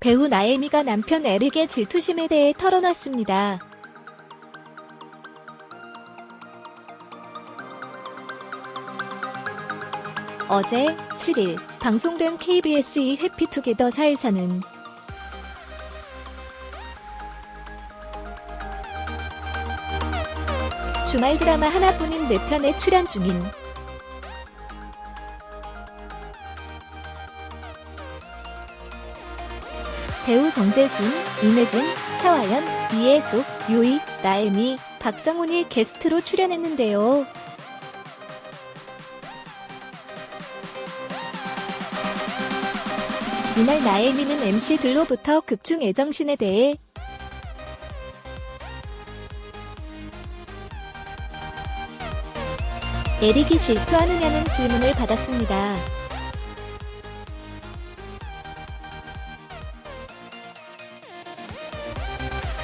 배우 나혜미가 남편 에릭의 질투심에 대해 털어놨습니다. 어제 7일 방송된 KBS2 해피투게더사에서는 주말 드라마 하나뿐인 4편에 출연 중인 배우 정재순, 임혜진, 차화연, 이혜숙, 유이, 나혜미, 박성훈이 게스트로 출연했는데요. 이날 나혜미는 MC들로부터 극중 애정신에 대해 에릭이 질투하느냐는 질문을 받았습니다.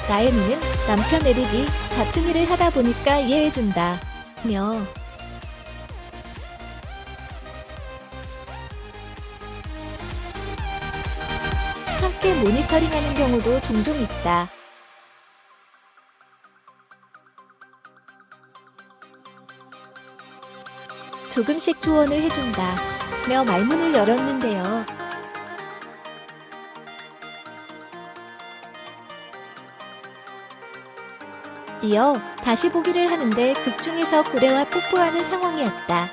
나혜미는 남편 에릭이 같은 일을 하다 보니까 이해해준다 며 함께 모니터링하는 경우도 종종 있다. 조금씩 조언을 해준다 며 말문을 열었는데요. 이어 다시 보기를 하는데 극중에서 고래와 뽀뽀하는 상황이었다.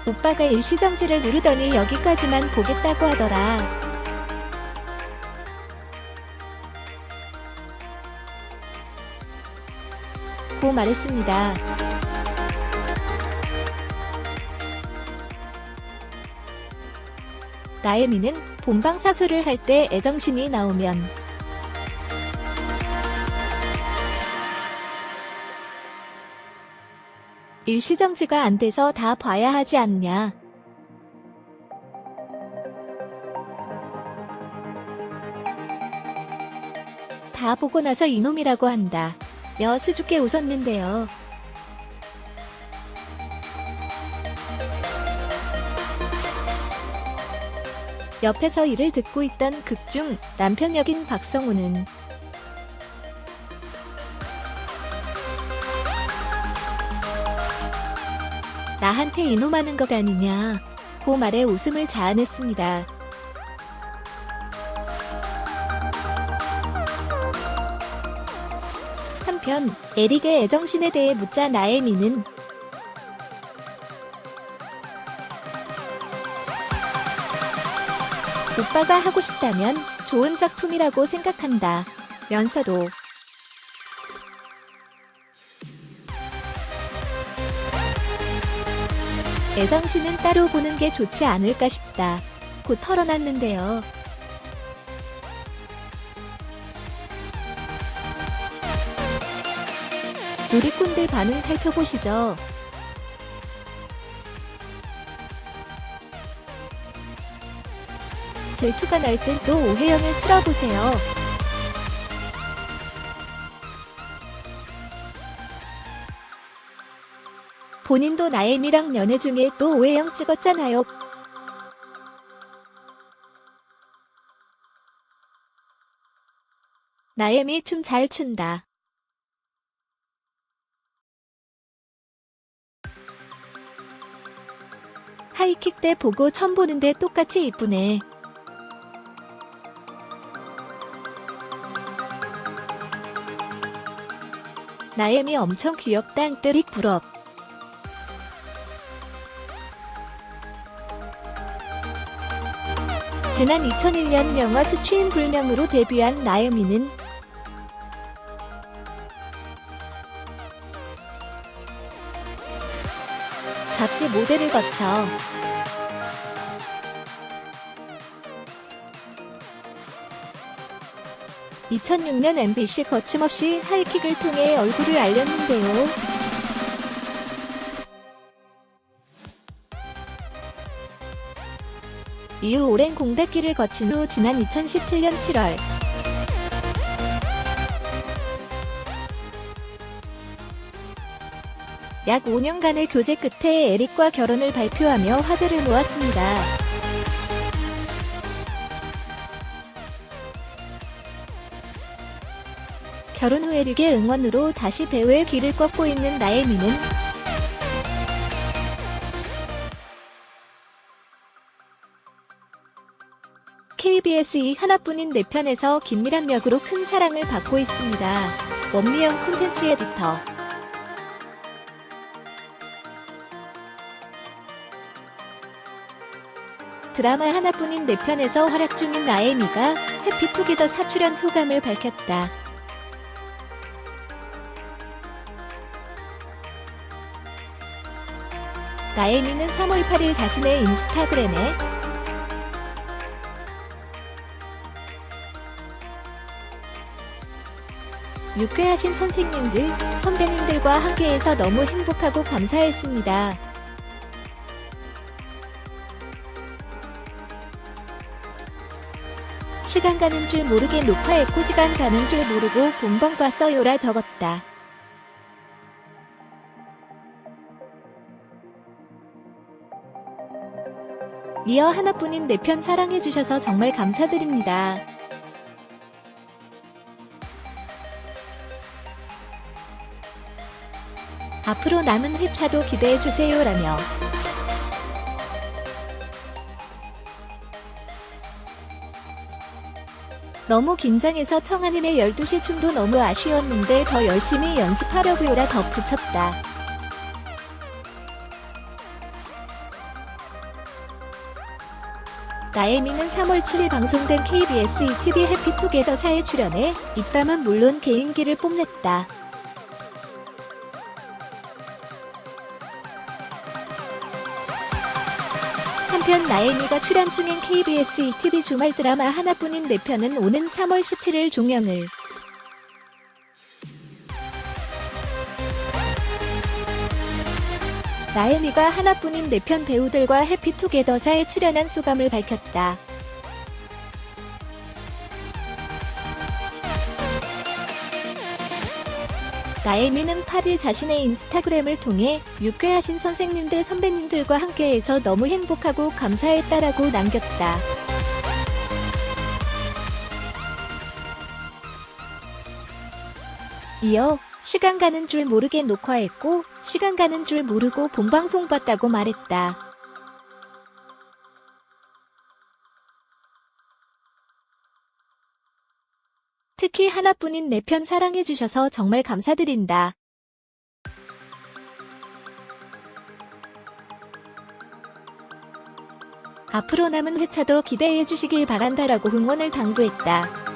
오빠가 일시정지를 누르더니 여기까지만 보겠다고 하더라. 고 말했습니다. 나혜미는 본방사수를 할 때 애정신이 나오면 일시정지가 안 돼서 다 봐야 하지 않냐. 다 보고 나서 이놈이라고 한다 며 수줍게 웃었는데요. 옆에서 이를 듣고 있던 극중 남편 역인 박성훈은 나한테 이놈하는 것 아니냐 고 말에 웃음을 자아냈습니다. 한편 에릭의 애정신에 대해 묻자 나혜미는 오빠가 하고 싶다면 좋은 작품이라고 생각한다 면서도 애정신은 따로 보는 게 좋지 않을까 싶다 고 털어놨는데요. 누리꾼들 반응 살펴보시죠. 질투가 날 땐 또 오해영을 틀어보세요. 본인도 나혜미랑 연애 중에 또 오해영 찍었잖아요. 나혜미 춤 잘 춘다. 하이킥 때 보고 처음 보는데 똑같이 이쁘네. 나혜미 엄청 귀엽다. 뜨릭 부럽. 지난 2001년 영화 수취인 불명으로 데뷔한 나혜미는 잡지 모델을 거쳐 2006년 MBC 거침없이 하이킥을 통해 얼굴을 알렸는데요. 이후 오랜 공백기를 거친 후 지난 2017년 7월 약 5년간의 교제 끝에 에릭과 결혼을 발표하며 화제를 모았습니다. 결혼 후 에릭의 응원으로 다시 배우의 길을 꺾고 있는 나혜미는 KBS 2 하나뿐인 내 편에서 긴밀한 역으로 큰 사랑을 받고 있습니다. 원미영 콘텐츠 에디터. 드라마 하나뿐인 내 편에서 활약 중인 나혜미가 해피투게더 4 출연 소감을 밝혔다. 나혜미는 3월 8일 자신의 인스타그램에 유쾌하신 선생님들, 선배님들과 함께해서 너무 행복하고 감사했습니다. 시간 가는 줄 모르게 녹화했고 시간 가는 줄 모르고 본방 봤어요라 적었다. 이어 하나뿐인 내 편 사랑해주셔서 정말 감사드립니다. 앞으로 남은 회차도 기대해주세요 라며 너무 긴장해서 청아님의 12시 춤도 너무 아쉬웠는데 더 열심히 연습하려고요라 덧붙였다. 나혜미는 3월 7일 방송된 KBS ETV 해피투게더 4에 출연해 입담은 물론 개인기를 뽐냈다. 한편 나혜미가 출연 중인 KBS ETV 주말 드라마 하나뿐인 내 편은 오는 3월 17일 종영을 나혜미가 하나뿐인 내 편 배우들과 해피투게더 4에 출연한 소감을 밝혔다. 나혜미는 8일 자신의 인스타그램을 통해 유쾌하신 선생님들 선배님들과 함께해서 너무 행복하고 감사했다라고 남겼다. 이어 시간 가는 줄 모르게 녹화했고 시간 가는 줄 모르고 본방송 봤다고 말했다. 특히 하나뿐인 내 편 사랑해주셔서 정말 감사드린다. 앞으로 남은 회차도 기대해주시길 바란다라고 응원을 당부했다.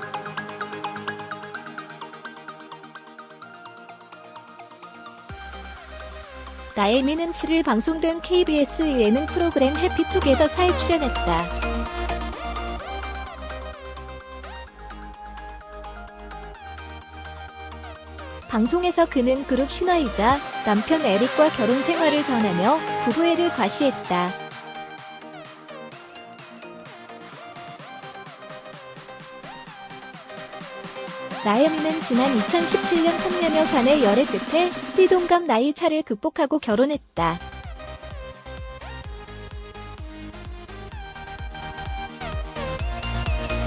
나혜미는 7일 방송된 KBS 예능 프로그램 해피투게더 4에 출연했다. 방송에서 그는 그룹 신화이자 남편 에릭과 결혼 생활을 전하며 부부애를 과시했다. 나혜미는 지난 2017년 3년여간의 열애 끝에 띠동갑 나이 차를 극복하고 결혼했다.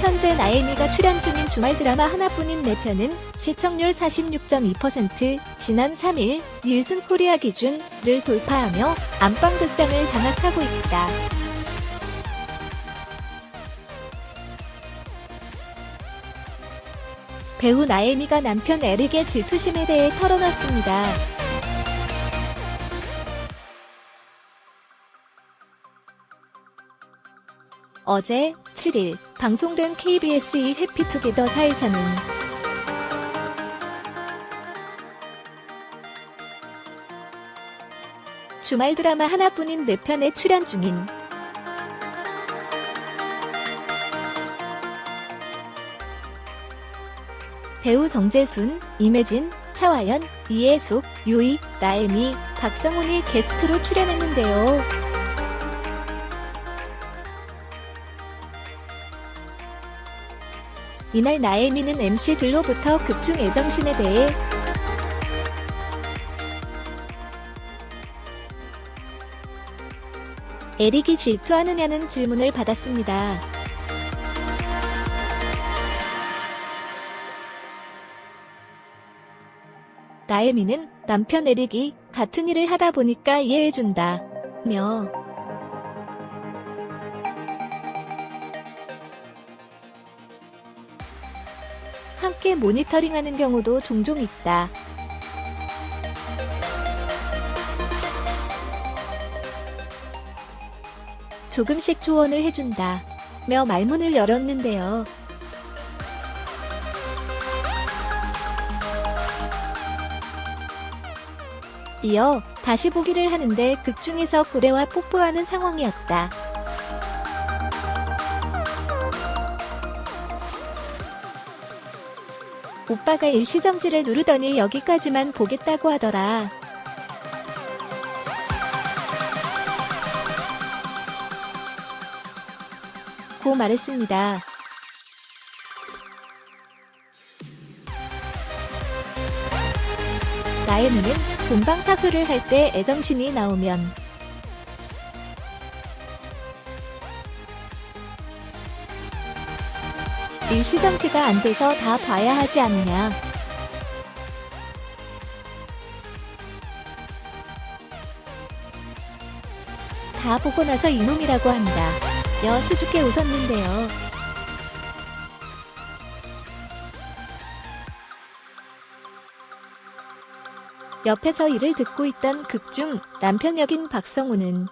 현재 나혜미가 출연 중인 주말 드라마 하나뿐인 내 편은 시청률 46.2%, 지난 3일 닐슨 코리아 기준을 돌파하며 안방 극장을 장악하고 있다. 배우 나혜미가 남편 에릭의 질투심에 대해 털어놨습니다. 어제 7일 방송된 KBS 2 해피투게더 4에서는 주말 드라마 하나뿐인 내 편에 출연 중인 배우 정재순, 임혜진, 차화연, 이혜숙, 유이, 나혜미, 박성훈이 게스트로 출연했는데요. 이날 나혜미는 MC들로부터 극중 애정신에 대해 에릭이 질투하느냐는 질문을 받았습니다. 나혜미는 남편 에릭이 같은 일을 하다 보니까 이해해준다 며 함께 모니터링하는 경우도 종종 있다. 조금씩 조언을 해준다 며 말문을 열었는데요. 이어 다시 보기를 하는데 극중에서 고래와 뽀뽀하는 상황이었다. 오빠가 일시정지를 누르더니 여기까지만 보겠다고 하더라. 고 말했습니다. 나혜미는 본방사수를 할 때 애정신이 나오면 일시정지가 안 돼서 다 봐야 하지 않냐. 다 보고 나서 이놈이라고 한다. 여 수줍게 웃었는데요. 옆에서 이를 듣고 있던 극중 남편 역인 박성우는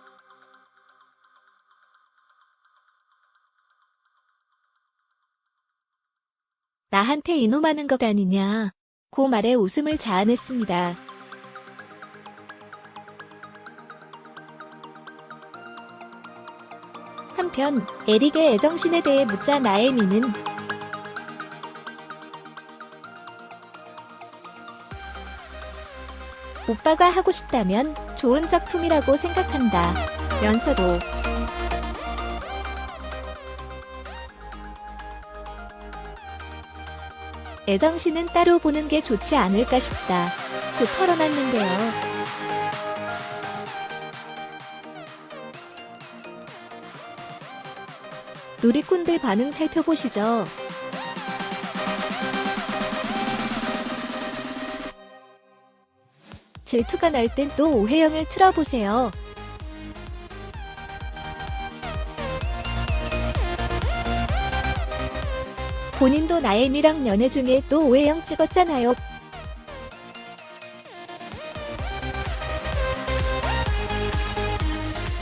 나한테 이놈하는 것 아니냐 고 말에 웃음을 자아냈습니다. 한편 에릭의 애정신에 대해 묻자 나혜미는 오빠가 하고 싶다면 좋은 작품이라고 생각한다 면서도 애정신은 따로 보는 게 좋지 않을까 싶다 고 털어놨는데요. 누리꾼들 반응 살펴보시죠. 질투가 날 땐 또 오해영을 틀어보세요. 본인도 나혜미랑 연애 중에 또 오해영 찍었잖아요.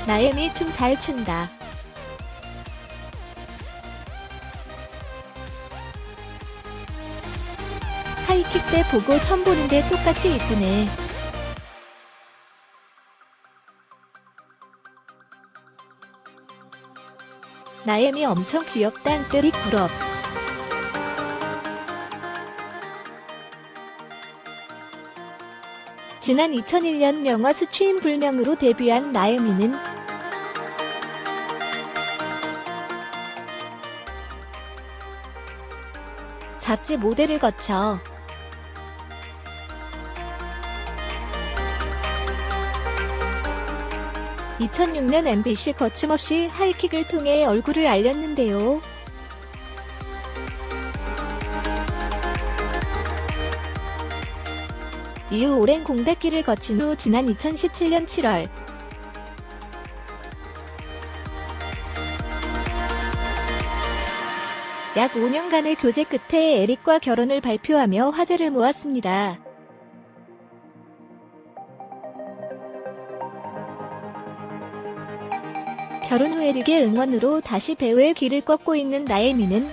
나혜미 춤 잘 춘다. 하이킥 때 보고 처음 보는데 똑같이 이쁘네. 나혜미 엄청 귀엽다 앙뜨리 부럽. 지난 2001년 영화 수취인 불명으로 데뷔한 나혜미는 잡지 모델을 거쳐 2006년 MBC 거침없이 하이킥을 통해 얼굴을 알렸는데요. 이후 오랜 공백기를 거친 후 지난 2017년 7월 약 5년간의 교제 끝에 에릭과 결혼을 발표하며 화제를 모았습니다. 결혼 후 에릭의 응원으로 다시 배우의 길을 꺾고 있는 나혜미는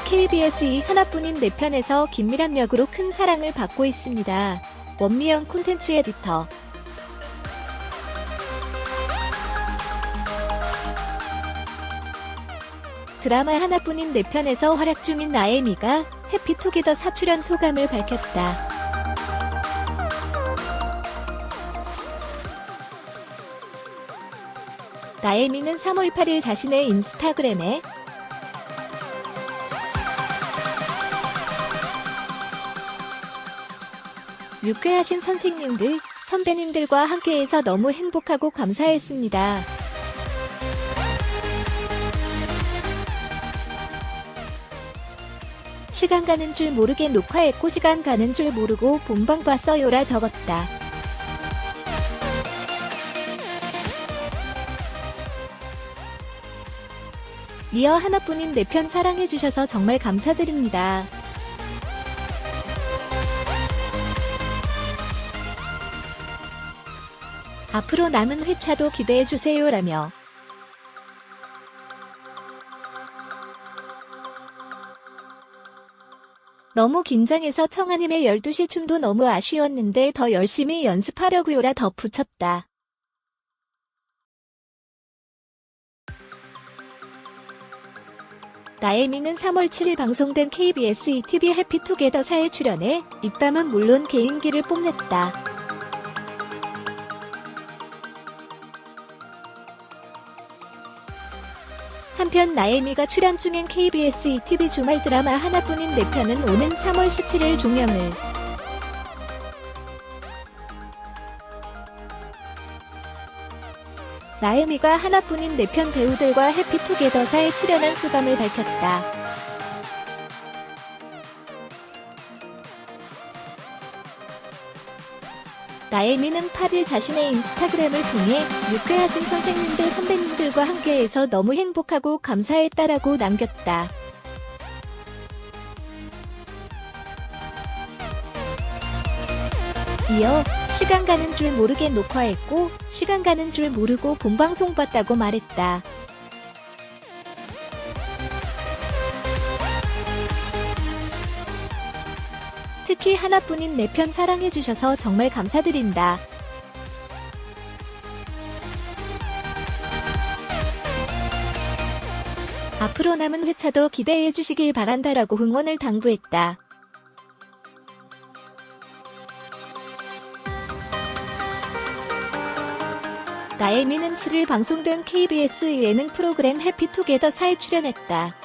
KBS 2 하나뿐인 내 편에서 김미란 역으로 큰 사랑을 받고 있습니다. 원미영 콘텐츠 에디터. 드라마 하나뿐인 내 편에서 활약 중인 나혜미가 해피투게더 4출연 소감을 밝혔다. 나혜미는 3월 8일 자신의 인스타그램에 유쾌하신 선생님들, 선배님들과 함께해서 너무 행복하고 감사했습니다. 시간 가는 줄 모르게 녹화했고 시간 가는 줄 모르고 본방 봤어요라 적었다. 이어 하나뿐인 내 편 사랑해주셔서 정말 감사드립니다. 앞으로 남은 회차도 기대해주세요 라며 너무 긴장해서 청아님의 12시 춤도 너무 아쉬웠는데 더 열심히 연습하려고요라 덧붙였다. 나혜미는 3월 7일 방송된 KBS ETV 해피투게더사에 출연해 입담은 물론 개인기를 뽐냈다. 한편 나혜미가 출연 중인 KBS ETV 주말 드라마 하나뿐인 내 편은 오는 3월 17일 종영을 나혜미가 하나뿐인 내 편 배우들과 해피투게더사에 출연한 소감을 밝혔다. 나혜미는 8일 자신의 인스타그램을 통해 유쾌하신 선생님들 선배님들과 함께해서 너무 행복하고 감사했다라고 남겼다. 이어 시간 가는 줄 모르게 녹화했고 시간 가는 줄 모르고 본방송 봤다고 말했다. 특히 하나뿐인 내 편 사랑해주셔서 정말 감사드린다. 앞으로 남은 회차도 기대해주시길 바란다라고 응원을 당부했다. 나혜미는 7일 방송된 KBS 예능 프로그램 해피투게더사에 출연했다.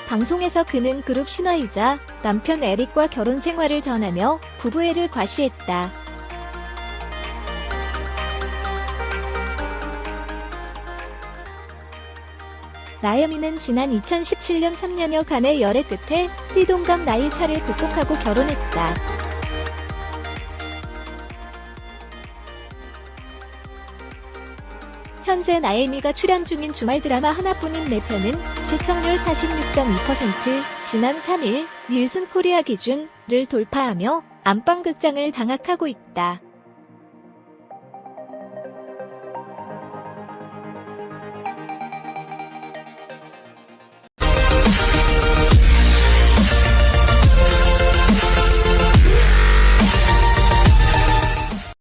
방송에서 그는 그룹 신화이자 남편 에릭과 결혼 생활을 전하며 부부애를 과시했다. 나혜미는 지난 2017년 3년여간의 열애 끝에 띠동갑 나이 차를 극복하고 결혼했다. 현재 나혜미가 출연 중인 주말 드라마 하나뿐인 내 편은 시청률 46.2%, 지난 3일 닐슨 코리아 기준을 돌파하며 안방극장을 장악하고 있다.